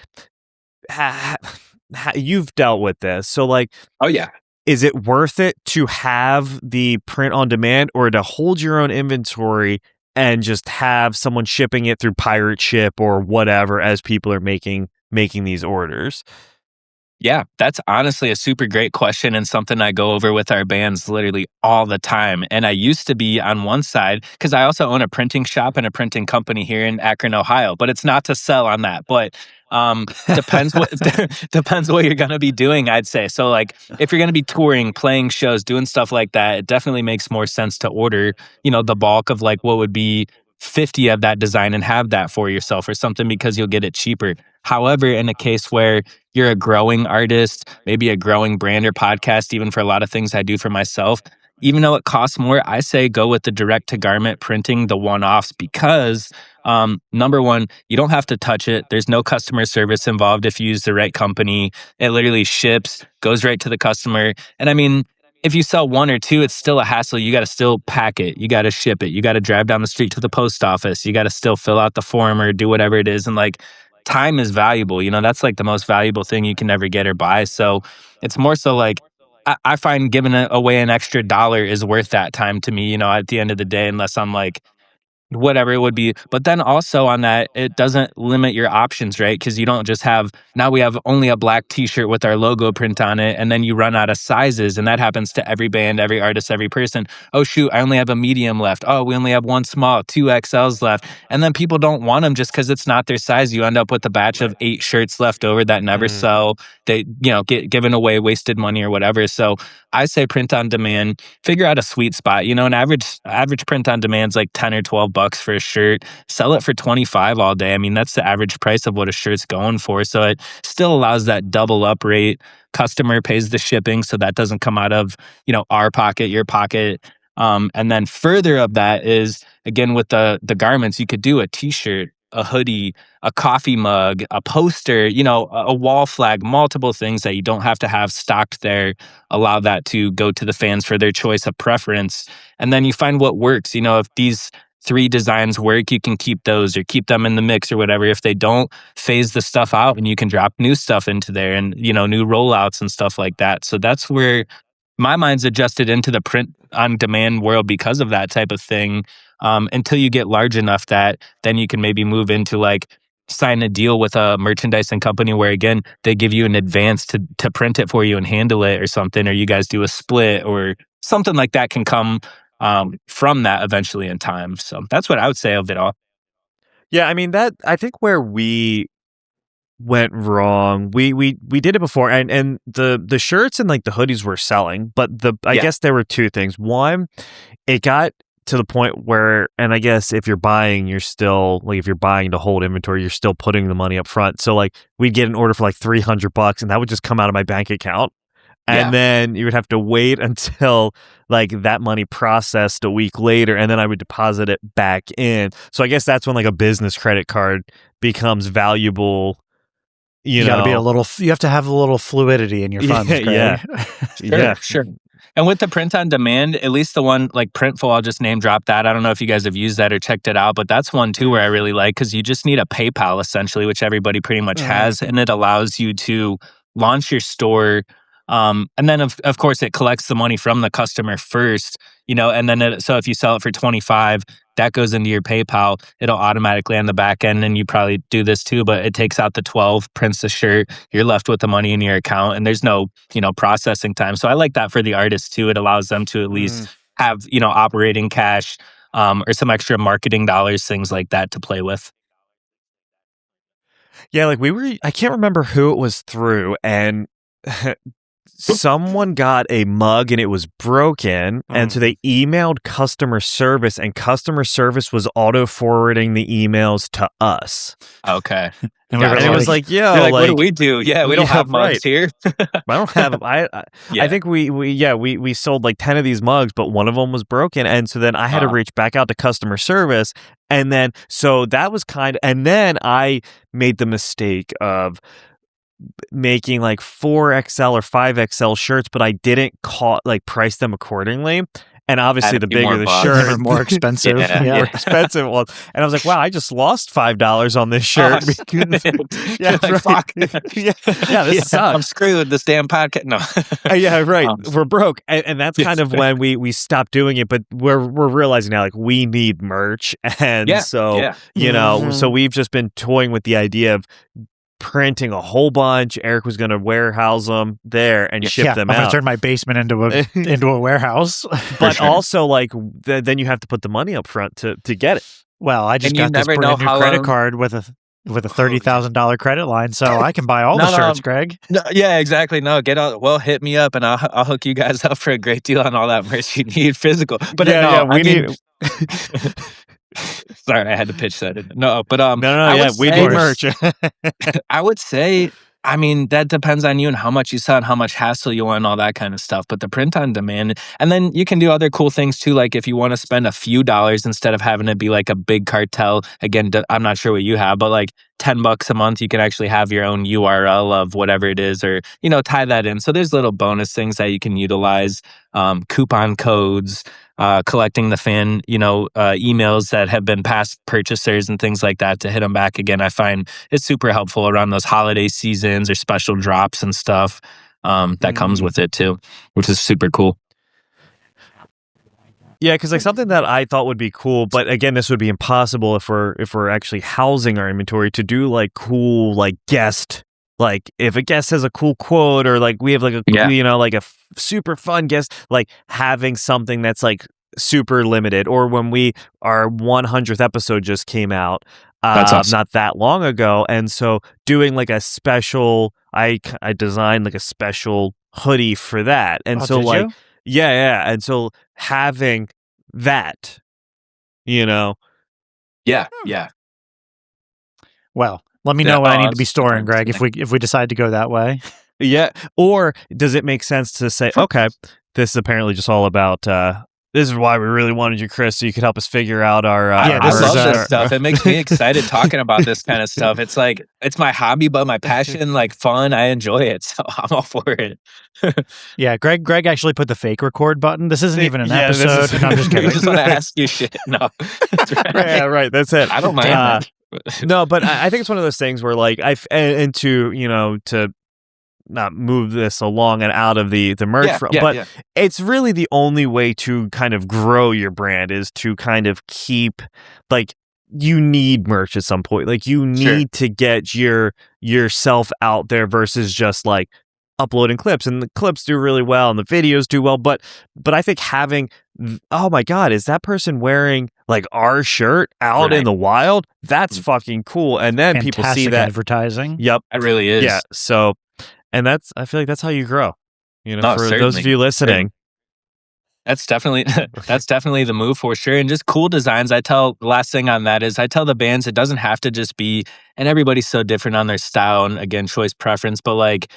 you've dealt with this. So like, oh yeah. Is it worth it to have the print on demand or to hold your own inventory and just have someone shipping it through pirate ship or whatever as people are making these orders? Yeah, that's honestly a super great question and something I go over with our bands literally all the time. And I used to be on one side because I also own a printing shop and a printing company here in Akron, Ohio, but it's not to sell on that. But depends what you're going to be doing, I'd say. So like if you're going to be touring, playing shows, doing stuff like that, it definitely makes more sense to order, the bulk of like what would be 50 of that design and have that for yourself or something because you'll get it cheaper. However, in a case where you're a growing artist, maybe a growing brand or podcast, even for a lot of things I do for myself, even though it costs more, I say go with the direct to garment printing, the one-offs, because number one, you don't have to touch it. There's no customer service involved if you use the right company. It literally ships, goes right to the customer. And I mean, if you sell one or two, it's still a hassle. You got to still pack it. You got to ship it. You got to drive down the street to the post office. You got to still fill out the form or do whatever it is. And like, time is valuable. You know, that's like the most valuable thing you can ever get or buy. So it's more so like, I find giving away an extra $1 is worth that time to me, you know, at the end of the day, unless I'm like, whatever it would be. But then also on that, it doesn't limit your options, right? Because you don't just have, now we have only a black t-shirt with our logo print on it, and then you run out of sizes, and that happens to every band, every artist, every person. Oh shoot, I only have a medium left. Oh, we only have one small, 2 XLs left. And then people don't want them just because it's not their size. You end up with a batch of 8 shirts left over that never sell. They, you know, get given away, wasted money or whatever. So I say print on demand, figure out a sweet spot. You know, an average print on demand's like 10 or 12 bucks for a shirt. Sell it for 25 all day. I mean, that's the average price of what a shirt's going for. So it still allows that double up rate. Customer pays the shipping, so that doesn't come out of, you know, our pocket, your pocket. And then further of that is, again, with the garments, you could do a t-shirt, a hoodie, a coffee mug, a poster, you know, a wall flag, multiple things that you don't have to have stocked there. Allow that to go to the fans for their choice of preference. And then you find what works. You know, if these 3 designs work, you can keep those or keep them in the mix or whatever. If they don't, phase the stuff out and you can drop new stuff into there and, you know, new rollouts and stuff like that. So that's where my mind's adjusted into the print on demand world because of that type of thing. Until you get large enough that then you can maybe move into like sign a deal with a merchandising company where, again, they give you an advance to print it for you and handle it or something, or you guys do a split or something like that can come from that eventually in time. So that's what I would say of it all. Yeah, I mean, I think where we went wrong, we did it before, and the shirts and like the hoodies were selling, but I guess there were 2 things. One, it got to the point where, and I guess if you're buying, you're still like, if you're buying to hold inventory, you're still putting the money up front. So like we'd get an order for like $300 and that would just come out of my bank account. And then you would have to wait until like that money processed a week later, and then I would deposit it back in. So I guess that's when like a business credit card becomes valuable. You gotta know, be you have to have a little fluidity in your funds. Sure. And with the print on demand, at least the one like Printful, I'll just name drop that. I don't know if you guys have used that or checked it out, but that's one too where I really like, because you just need a PayPal essentially, which everybody pretty much has, and it allows you to launch your store. And then of course it collects the money from the customer first, you know, and then so if you sell it for 25, that goes into your PayPal. It'll automatically on the back end, and you probably do this too, but it takes out the 12, prints the shirt, you're left with the money in your account, and there's no, you know, processing time. So I like that for the artists too. It allows them to at least have, you know, operating cash, or some extra marketing dollars, things like that to play with. Yeah, like I can't remember who it was through, and someone got a mug and it was broken, and so they emailed customer service, and customer service was auto forwarding the emails to us. Okay. And it was like, yo, like, what do we do? Yeah, we don't have mugs here. I don't have. I think we sold like 10 of these mugs, but one of them was broken, and so then I had to reach back out to customer service, and then so that was and then I made the mistake of making like 4XL or 5XL shirts, but I didn't price them accordingly. And obviously the bigger the shirt, the more expensive. More expensive ones. And I was like, wow, I just lost $5 on this shirt. Fuck. This sucks. I'm screwed with this damn podcast. No. Yeah, right. We're broke. And that's kind of when we stopped doing it, but we're realizing now like we need merch. And you know, so we've just been toying with the idea of printing a whole bunch. Eric was going to warehouse them there and ship them out. I'm going to turn my basement into a warehouse. But also, like, then you have to put the money up front to get it. Well, I just got this brand new credit card with a $30,000 credit line, so I can buy all the shirts, Greg. No, yeah, exactly. No, hit me up, and I'll hook you guys up for a great deal on all that merch you need physical. But we need. Sorry, I had to pitch that in. No, but we need merch. I would say I mean, that depends on you and how much you sell and how much hassle you want and all that kind of stuff. But the print on demand, and then you can do other cool things too. Like if you want to spend a few dollars instead of having it be like a big cartel. Again, I'm not sure what you have, but like $10 a month, you can actually have your own URL of whatever it is, or tie that in. So there's little bonus things that you can utilize, coupon codes. Collecting the fan, emails that have been past purchasers and things like that to hit them back again. I find it's super helpful around those holiday seasons or special drops and stuff that comes with it too, which is super cool. Yeah, because like something that I thought would be cool, but again, this would be impossible if we're actually housing our inventory, to do like cool like guest. Like if a guest has a cool quote, or like we have like a like a super fun guest, like having something that's like super limited. Or when our 100th episode just came out, that's awesome. Not that long ago, and so doing like a special, I designed like a special hoodie for that, and so like yeah, and so having that, yeah. Well, let me know what I need to be storing, Greg, if we decide to go that way. Yeah. Or does it make sense to say, okay, this is apparently just all about, this is why we really wanted you, Chris, so you could help us figure out our... I love this stuff. It makes me excited talking about this kind of stuff. It's like, it's my hobby, but my passion, like fun. I enjoy it, so I'm all for it. Yeah, Greg actually put the fake record button. This isn't even an episode. No, I'm just kidding. I just want to ask you shit. No. That's right. Yeah, right. That's it. I don't mind. No, but I think it's one of those things where like to not move this along and out of the merch but it's really the only way to kind of grow your brand is to kind of keep, like, you need merch at some point. Like you need to get yourself out there versus just like uploading clips, and the clips do really well and the videos do well, but I think having, oh my god, is that person wearing like our shirt out in the wild? That's fucking cool. And then fantastic people see that advertising. Yep, it really is. Yeah, so, and I feel like that's how you grow, for certainly. those of you listening. That's definitely the move for sure. And just cool designs. The last thing on that is I tell the bands it doesn't have to just be, and everybody's so different on their style and again, choice preference, but like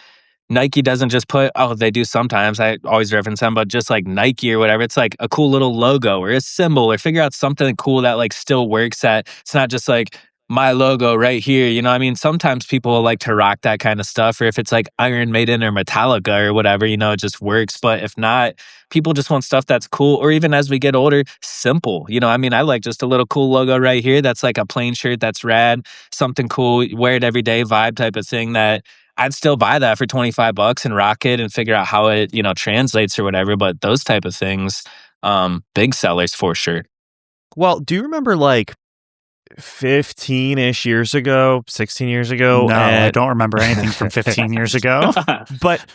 Nike doesn't just put, they do sometimes, I always reference them, but just like Nike or whatever, it's like a cool little logo or a symbol, or figure out something cool that like still works, that it's not just like my logo right here. I mean, sometimes people will like to rock that kind of stuff, or if it's like Iron Maiden or Metallica or whatever, it just works. But if not, people just want stuff that's cool, or even as we get older, simple. I mean, I like just a little cool logo right here that's like a plain shirt that's rad, something cool, wear it every day vibe type of thing, that I'd still buy that for $25 and rock it and figure out how it, translates or whatever. But those type of things, big sellers for sure. Well, do you remember like 15-ish years ago, 16 years ago? No, I don't remember anything from 15 years ago. But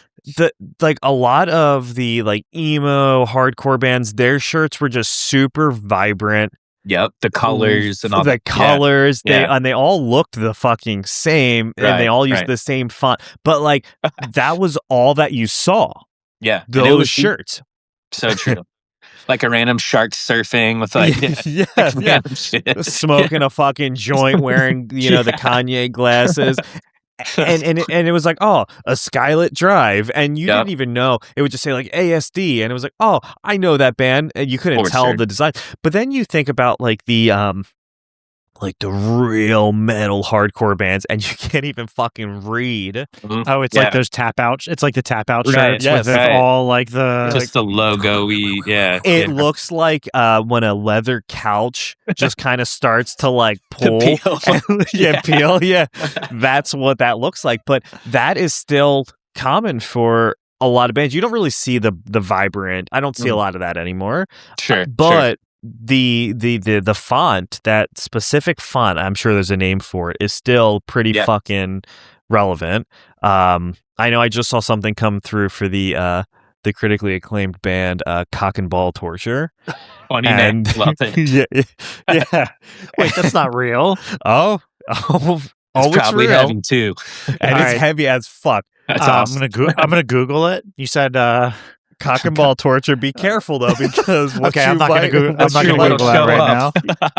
a lot of the like emo hardcore bands, their shirts were just super vibrant. Yep, the colors and all the colors. They all looked the fucking same, and they all used the same font. But like that was all that you saw. Yeah, those shirts. So true. Like a random shark surfing with like random shit. Smoking a fucking joint, wearing the Kanye glasses. And it was like, a Skylit Drive, and you didn't even know. It would just say like ASD, and it was like, I know that band, and you couldn't tell the design. But then you think about like the real metal hardcore bands, and you can't even fucking read. Mm-hmm. Oh, it's like those tap out. It's like the tap out shirts with all like the just the logo-y. Yeah, it looks like when a leather couch just kind of starts to like pull, peel. Yeah, that's what that looks like. But that is still common for a lot of bands. You don't really see the vibrant. I don't see a lot of that anymore. Sure, but. The font, that specific font, I'm sure there's a name for it, is still pretty fucking relevant. I know I just saw something come through for the critically acclaimed band Cock and Ball Torture. Funny name, love it. Yeah. Wait, that's not real. It's probably real. heavy too, and it's heavy as fuck. That's awesome. I'm gonna Google it. You said. Cock and Ball Torture. Be careful though, because I'm not going to Google that right now.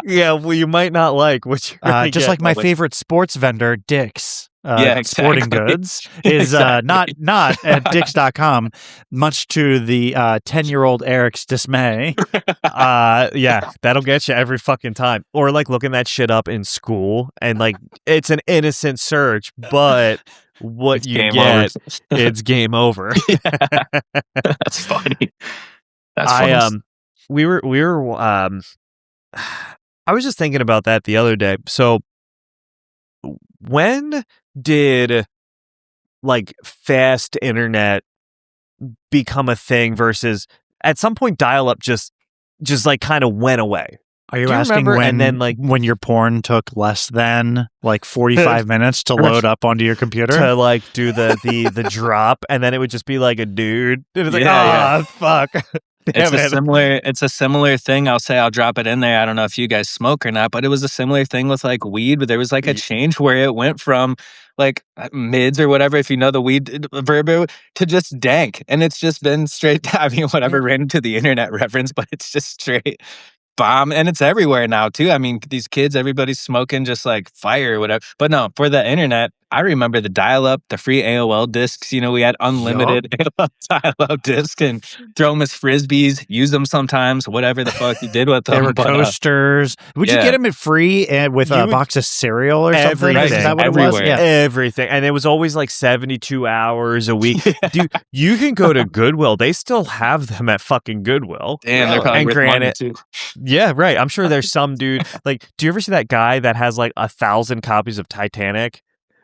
Yeah, well, you might not like what you're just like my favorite sports vendor, Dick's. sporting goods is not at Dicks.com, much to the 10-year-old Eric's dismay. Yeah, that'll get you every fucking time. Or like looking that shit up in school, and like it's an innocent search, but what It's you game get, over. it's game over. That's funny. That's funny. We were I was just thinking about that the other day. So when did like fast internet become a thing versus at some point dial-up just like kind of went away? Are you Do you asking remember? when And then, like- when your porn took less than like 45 minutes to load up onto your computer? To like do the drop, and then it would just be like a dude. It was like, Yeah, fuck. Damn it. It's a similar thing. I'll drop it in there. I don't know if you guys smoke or not, but it was a similar thing with like weed. But there was like a change where it went from like mids or whatever, if you know the weed verb, to just dank, and it's just been straight. I mean, whatever ran into the internet reference, but it's just straight bomb, and it's everywhere now too. I mean, these kids, everybody's smoking just like fire or whatever. But no, for the internet, I remember the dial-up, the free AOL discs. You know, we had unlimited AOL dial-up discs, and throw them as frisbees, use them sometimes, whatever the fuck you did with them. They were coasters. Would you get them at free with a box of cereal or something? Everything. Is that what Everywhere. it was? Yeah. Everything. And it was always like 72 hours a week. Dude, you can go to Goodwill. They still have them at fucking Goodwill. Damn, they're probably And worth money granted, too. yeah, right. I'm sure there's some dude. Like, do you ever see that guy that has like 1,000 copies of Titanic?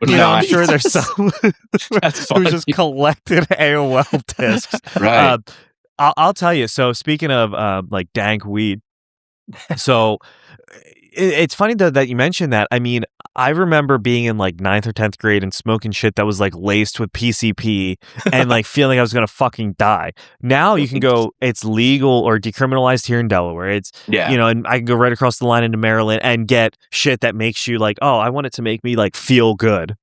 You know, I'm sure there's some That's who just funny. collected AOL discs. Right. I'll tell you. So speaking of like dank weed, so it's funny though that you mentioned that. I mean, I remember being in like 9th or 10th grade and smoking shit that was like laced with PCP and like feeling I was gonna fucking die. Now you can go, it's legal or decriminalized here in Delaware. It's Yeah. you know, and I can go right across the line into Maryland and get shit that makes you like, oh, I want it to make me like feel good.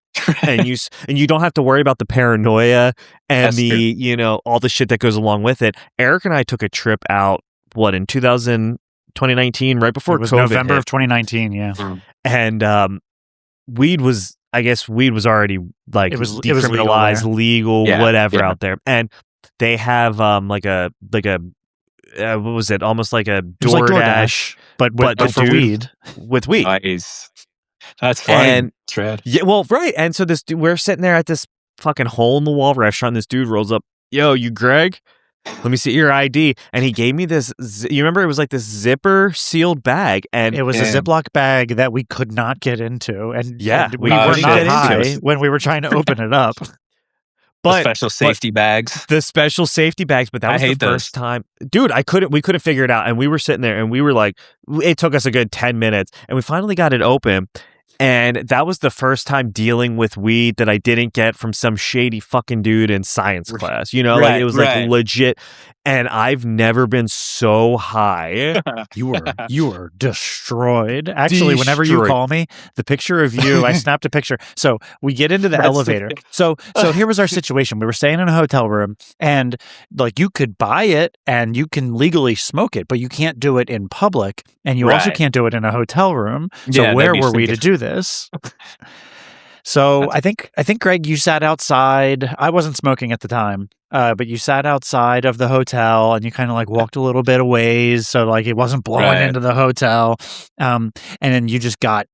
and you don't have to worry about the paranoia and That's true. you know, all the shit that goes along with it. Eric and I took a trip out in 2019, right before It was COVID November hit. of 2019, yeah. And weed was already like It was decriminalized, legal, Yeah, whatever yeah. out there. And they have like a what was it? Almost like a It was like DoorDash, but the for dude- weed. with weed. Nice. That's funny. And- Tread. Yeah, well, right. And so this dude, we're sitting there at this fucking hole in the wall restaurant. This dude rolls up, "Yo, you Greg? Let me see your ID." And he gave me this. You remember it was like this zipper sealed bag, and It was a Ziploc bag that we could not get into, and Yeah, and we we were couldn't not get into high it. when we were trying to open it up. The but special safety bags. the special safety bags. But that I was the hate those. first time, dude. We couldn't figure it out, and we were sitting there, and we were like, it took us a good 10 minutes, and we finally got it open. And that was the first time dealing with weed that I didn't get from some shady fucking dude in science class. You know, like Right, it was like right. legit. And I've never been so high. You were destroyed. Actually, whenever you Destroyed. call me, the picture of you, I snapped a picture. So we get into the That's elevator. So here was our situation. We were staying in a hotel room, and like you could buy it and you can legally smoke it, but you can't do it in public, and you also Right. can't do it in a hotel room. So Yeah, where that'd be were we freaking- to do this? So I think Greg, you sat outside. I wasn't smoking at the time, but you sat outside of the hotel and you kind of like walked a little bit of ways, so like it wasn't blowing Right. into the hotel. And then you just got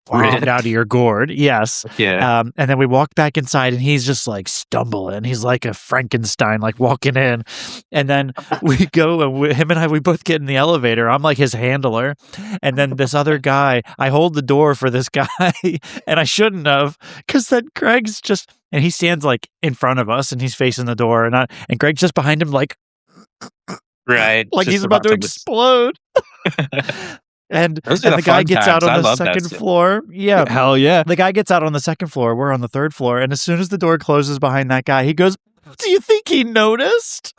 bombed Ripped. out of your gourd. Yes. Yeah. And then we walked back inside, and he's just like stumbling. He's like a Frankenstein, like walking in. And then we go, and him and I, we both get in the elevator. I'm like his handler. And then this other guy, I hold the door for this guy, and I shouldn't have, because then Greg's just, and he stands like in front of us, and he's facing the door, and Greg's just behind him, like Right. he's Just about to explode. And Those are the the guy fun gets out times. I on the love that second shit. floor. Yeah. Hell yeah. The guy gets out on the second floor. We're on the third floor. And as soon as the door closes behind that guy, he goes, "Do you think he noticed?"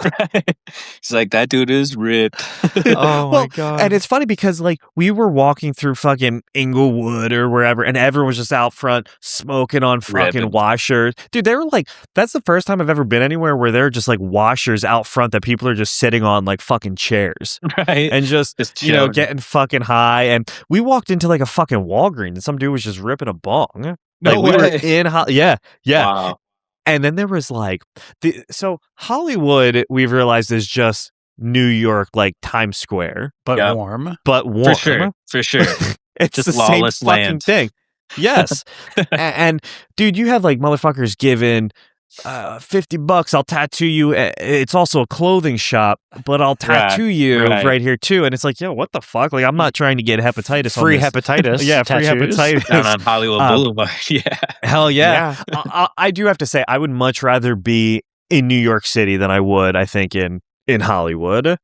He's like, that dude is ripped. Oh, Well, God. And it's funny because like we were walking through fucking Inglewood or wherever, and everyone was just out front smoking on fucking Ripping. washers. Dude, they were like, that's the first time I've ever been anywhere where there are just like washers out front that people are just sitting on like fucking chairs Right. and just you know, chilling. getting fucking high. And we walked into like a fucking Walgreens and some dude was just ripping a bong. No we were way. in yeah. Wow. And then there was like so Hollywood, we've realized, is just New York, like Times Square, but Yep. warm. but warm. For sure. It's Just the same lawless fucking land. thing. Yes. And dude, you have like motherfuckers giving $50, I'll tattoo you. It's also a clothing shop, but I'll tattoo you right here too. And it's like, yo, what the fuck? Like, I'm not trying to get hepatitis. Free on this. hepatitis. Yeah, free tattoos. hepatitis. Down on Hollywood Boulevard. Yeah. Hell yeah. Yeah. I do have to say, I would much rather be in New York City than I would, I think, in Hollywood.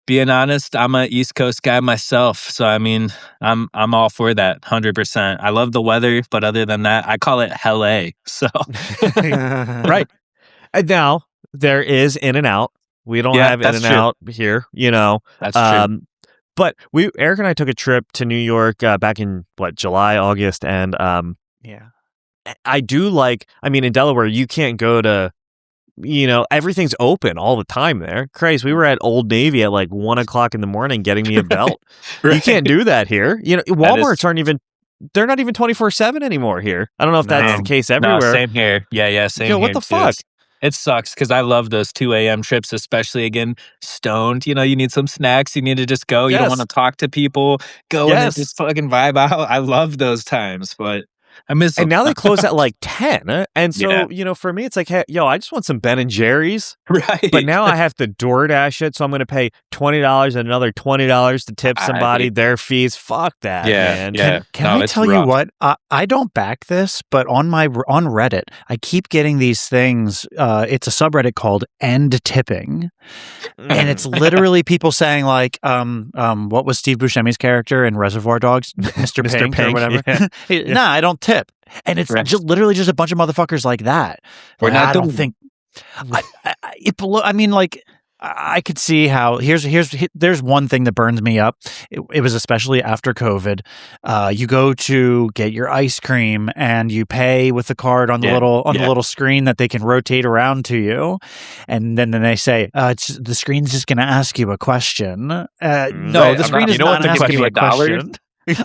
Being honest, I'm an East Coast guy myself, so I mean, I'm all for that 100%. I love the weather, but other than that, I call it Hell A. So Right. And now there is In-N-Out. We don't have In-N-Out here, you know. That's true. But Eric and I took a trip to New York back in July, August, and Yeah. I do like. I mean, in Delaware, you can't go to. You know, everything's open all the time there. Christ, we were at Old Navy at like 1 o'clock in the morning getting me a belt. Right. You can't do that here. You know, Walmarts aren't even. They're not even 24/7 anymore here. I don't know if that's the case everywhere. No, same here. Yeah, same Yo, here. what the too. fuck? It sucks because I love those 2 a.m. trips, especially again, stoned. You know, you need some snacks. You need to just go. You don't want to talk to people. Go and just fucking vibe out. I love those times, but I miss them. And now they close at like 10. And so, you know, for me, it's like, hey, yo, I just want some Ben and Jerry's. Right. But now I have to DoorDash it. So I'm going to pay $20 and another $20 to tip somebody their fees. Fuck that, man. Can I tell you what? I don't back this, but on Reddit, I keep getting these things. It's a subreddit called End Tipping. And it's literally people saying like, what was Steve Buscemi's character in Reservoir Dogs? Mr. Pink or whatever. Yeah. Nah, I don't tip. And it's literally just a bunch of motherfuckers like that. I don't think I mean, like, I could see how there's one thing that burns me up. It was especially after COVID. You go to get your ice cream and you pay with the card on the little screen that they can rotate around to you, and then they say the screen's just going to ask you a question. No, the screen is not asking you a question.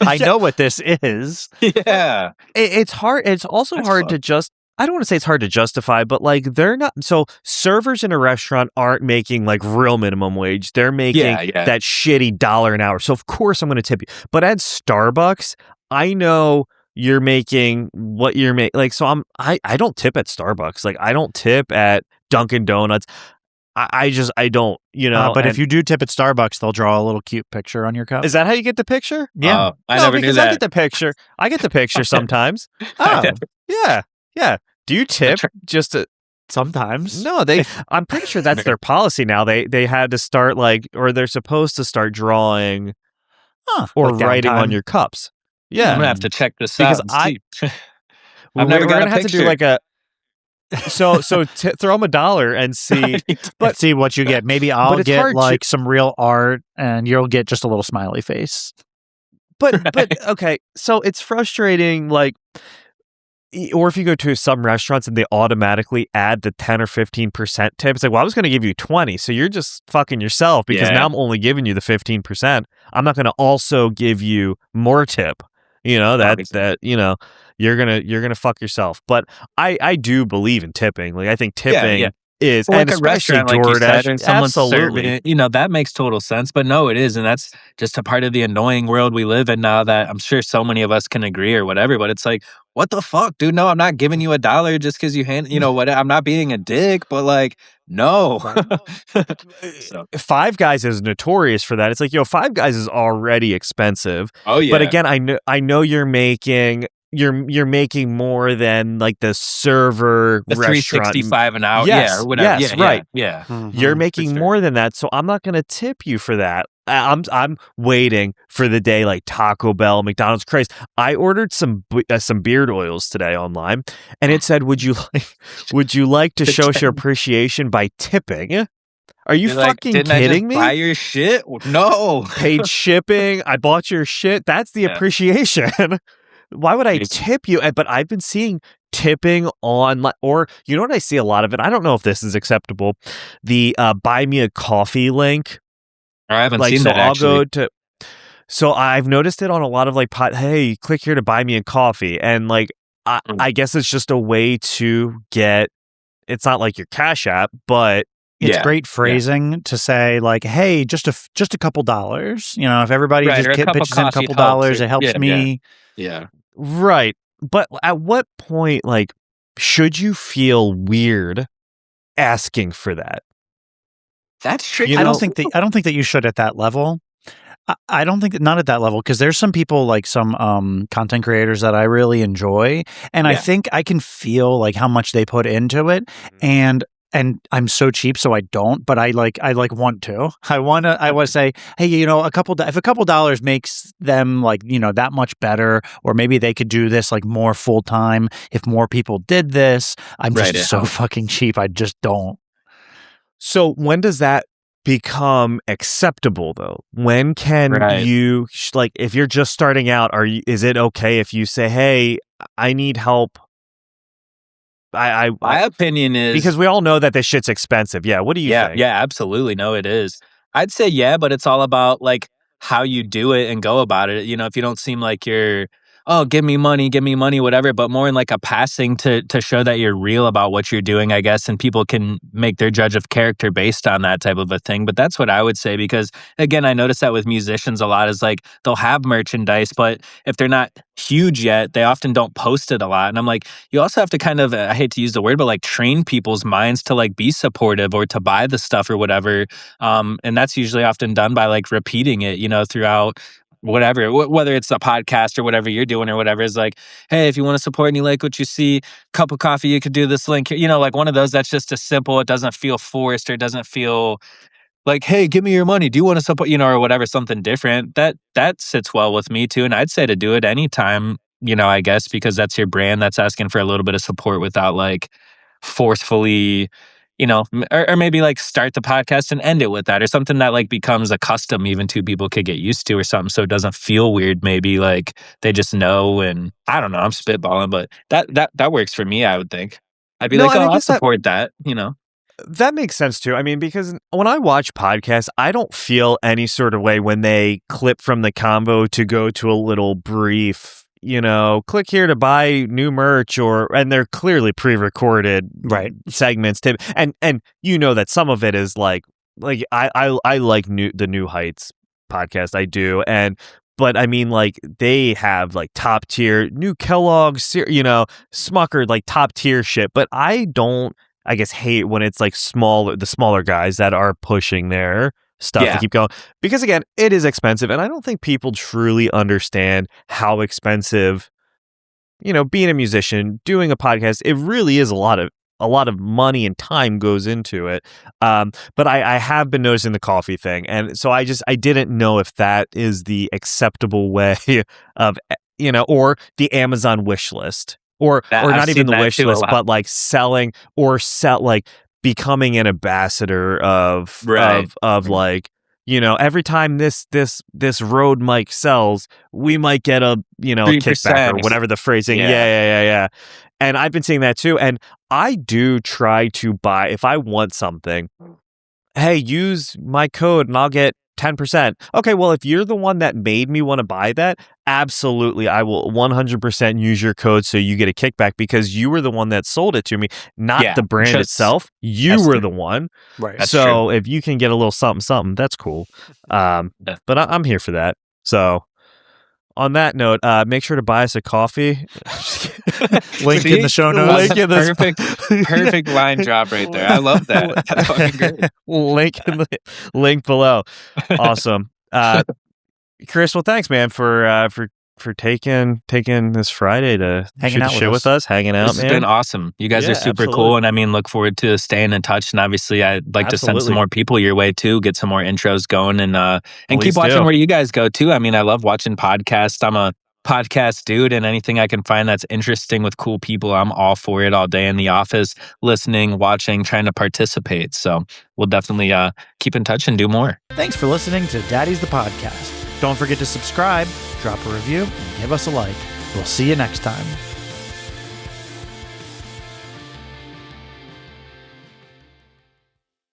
I know what this is. Yeah, it's hard. It's also hard to just. I don't want to say it's hard to justify, but like they're not. So servers in a restaurant aren't making like real minimum wage. They're making that shitty $1 an hour. So of course I'm going to tip you. But at Starbucks, I know you're making what you're making. Like, so I don't tip at Starbucks. Like I don't tip at Dunkin' Donuts. I don't, you know. But if you do tip at Starbucks, they'll draw a little cute picture on your cup. Is that how you get the picture? Yeah. I never knew that. I get the picture. I get the picture sometimes. Oh, yeah. Do you tip just to... Sometimes? No, I'm pretty sure that's their policy now. They had to start or they're supposed to start drawing or writing on your cups. Yeah. I'm gonna have to check this out. Because I've never got a have to do like a. So throw them $1 and see, but see what you get. Maybe I'll get like some real art, and you'll get just a little smiley face. But okay, so it's frustrating, like. Or if you go to some restaurants and they automatically add the 10 or 15% tip, it's like, well, I was going to give you 20, so you're just fucking yourself because now I'm only giving you the 15%. I'm not going to also give you more tip. You know that you know you're gonna fuck yourself. But I do believe in tipping. Like I think tipping is well, and like especially a restaurant, like you said, and someone's serving it. You know, that makes total sense. But no, it is, and that's just a part of the annoying world we live in now. That I'm sure so many of us can agree or whatever. But it's like, what the fuck, dude? No, I'm not giving you $1 just because you hand. You know what? I'm not being a dick, but like, no. Five Guys is notorious for that. It's like, yo, Five Guys is already expensive. Oh yeah. But again, I know you're making. You're making more than like the server the restaurant. $3.65 an hour, yes, or whatever. Yes, right. Yeah. Mm-hmm, you're making more than that, so I'm not going to tip you for that. I'm waiting for the day like Taco Bell, McDonald's. Christ, I ordered some beard oils today online, and it said, "Would you like to show your appreciation by tipping?" Are you fucking kidding me? Buy your shit? No. Paid shipping. I bought your shit. That's the appreciation. Why would I tip you? But I've been seeing tipping on, or you know what I see a lot of it? I don't know if this is acceptable. The buy me a coffee link. I haven't seen that actually. So I've noticed it on a lot of like hey, click here to buy me a coffee. And like, I guess it's just a way to get. It's not like your Cash App, but it's great phrasing to say like, "Hey, just a couple dollars." You know, if everybody just pitches in a couple dollars, it helps me. Yeah. Right. But at what point, like, should you feel weird asking for that? That's tricky. I don't think that you should at that level. I don't think that, not at that level, because there's some people, like some content creators that I really enjoy, and I think I can feel like how much they put into it, and I'm so cheap, so I don't, but I want to. I want to say, hey, you know, if a couple dollars makes them like, you know, that much better, or maybe they could do this like more full time if more people did this. I'm just so fucking cheap. I just don't. So when does that become acceptable though? When can you like, if you're just starting out, is it okay if you say, hey, I need help? My opinion is, because we all know that this shit's expensive. Yeah. What do you think? Yeah, absolutely. No, it is. I'd say but it's all about like how you do it and go about it. You know, if you don't seem like you're, oh, give me money, whatever, but more in like a passing to show that you're real about what you're doing, I guess, and people can make their judge of character based on that type of a thing. But that's what I would say, because again, I notice that with musicians a lot is like they'll have merchandise, but if they're not huge yet, they often don't post it a lot. And I'm like, you also have to kind of, I hate to use the word, but like train people's minds to like be supportive or to buy the stuff or whatever. And that's usually often done by like repeating it, you know, throughout whatever, whether it's a podcast or whatever you're doing or whatever, is like, hey, if you want to support and you like what you see, cup of coffee, you could do this link here. You know, like one of those that's just a simple, it doesn't feel forced, or it doesn't feel like, hey, give me your money. Do you want to support, you know, or whatever, something different. That sits well with me too. And I'd say to do it anytime, you know, I guess, because that's your brand, that's asking for a little bit of support without like forcefully, you know, or maybe like start the podcast and end it with that, or something that like becomes a custom even two people could get used to, or something, so it doesn't feel weird. Maybe like they just know, and I don't know, I'm spitballing, but that works for me, I would think. I'd be I'll support that, you know. That makes sense too. I mean, because when I watch podcasts, I don't feel any sort of way when they clip from the convo to go to a little brief, you know, click here to buy new merch, and they're clearly pre-recorded segments. And you know that some of it is like I like the New Heights podcast. I do. But I mean, like, they have like top tier new Kellogg's, you know, Smucker, like top tier shit. But I don't, I guess, hate when it's like the smaller guys that are pushing their stuff to keep going, because again, it is expensive, and I don't think people truly understand how expensive, you know, being a musician, doing a podcast, it really is a lot of money and time goes into it. But I have been noticing the coffee thing, and so I didn't know if that is the acceptable way of, you know, or the Amazon wish list, or not even the wish list, but like selling or like becoming an ambassador of like, you know, every time this Rode mic sells, we might get a, you know, 3%. Kickback or whatever the phrasing. Yeah. And I've been seeing that too. And I do try to buy, if I want something, hey, use my code and I'll get 10%. Okay, well, if you're the one that made me want to buy that, absolutely, I will 100% use your code so you get a kickback, because you were the one that sold it to me, not the brand itself. You were the one. Right. That's so true. If you can get a little something, that's cool. But I'm here for that. So on that note, make sure to buy us a coffee. Link in the show notes. Perfect line drop right there. I love that. That's fucking great. Link below. Awesome. Chris, well, thanks, man, for taking this Friday to hanging out with us, hanging out. This has been awesome. You guys are super cool, and I mean, look forward to staying in touch. And obviously, I'd like to send some more people your way too, get some more intros going, and keep watching where you guys go too. I mean, I love watching podcasts. I'm a podcast dude, and anything I can find that's interesting with cool people, I'm all for it. All day in the office, listening, watching, trying to participate. So we'll definitely keep in touch and do more. Thanks for listening to Daddies the Podcast. Don't forget to subscribe, drop a review, and give us a like. We'll see you next time.